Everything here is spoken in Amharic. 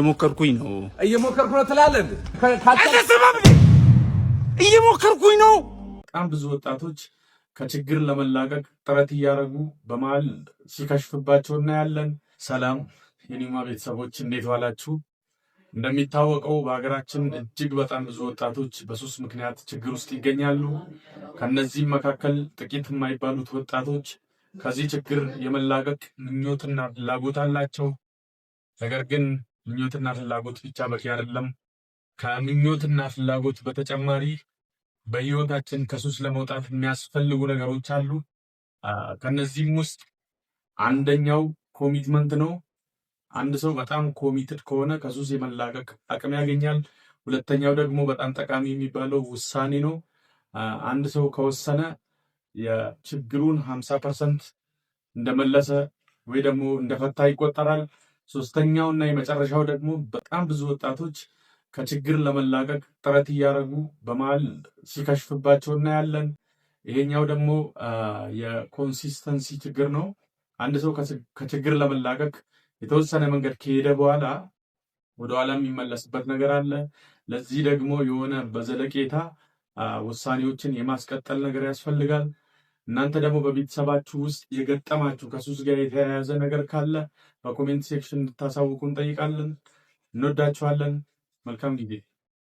እየሞከርኩኝ ነው ትላለህ። እየሞከርኩኝ ነው። በጣም ብዙ ወጣቶች ከችግር ለመላቀቅ ጥረት እያደረጉ በመሃል ሲከሽፍባቸው እናያለን። ሰላም የኒማ ቤተሰቦች እንዴት ዋላችሁ? እንደሚታወቀው በሀገራችን እጅግ በጣም ብዙ ወጣቶች በሱስ ምክንያት ችግር ውስጥ ይገኛሉ። ከነዚህም መካከል ጥቂት የማይባሉት ወጣቶች ከዚህ ችግር የመላቀቅ ምኞትና ፍላጎት አላቸው። ነገር ግን ምኞትና ፍላጎት ብቻ በቂ አይደለም። ከምኞትና ፍላጎት በተጨማሪ በህይወታችን ከሱስ ለመውጣት የሚያስፈልጉ ነገሮች አሉ። ከነዚህም ውስጥ አንደኛው ኮሚትመንት ነው። አንድ ሰው በጣም ኮሚትድ ከሆነ ከሱስ የመላቀቅ አቅም ያገኛል። ሁለተኛው ደግሞ በጣም ጠቃሚ የሚባለው ውሳኔ ነው። አንድ ሰው ከወሰነ የችግሩን 50% እንደመለሰ ወይ ደግሞ እንደፈታ ይቆጠራል። ሶስተኛውና የመጨረሻው ደግሞ በጣም ብዙ ወጣቶች ከችግር ለመላቀቅ ጥረት እያደረጉ በመሃል ሲከሽፍባቸው እናያለን። ይሄኛው ደግሞ የኮንሲስተንሲ ችግር ነው። አንድ ሰው ከችግር ለመላቀቅ የተወሰነ መንገድ ከሄደ በኋላ ወደኋላ የሚመለስበት ነገር አለ። ለዚህ ደግሞ የሆነ በዘለቄታ ውሳኔዎችን የማስቀጠል ነገር ያስፈልጋል። እናንተ ደግሞ በቤተሰባችሁ ውስጥ የገጠማችሁ ከሱስ ጋር የተያያዘ ነገር ካለ በኮሜንት ሴክሽን እንድታሳውቁ እንጠይቃለን። እንወዳችኋለን። መልካም ጊዜ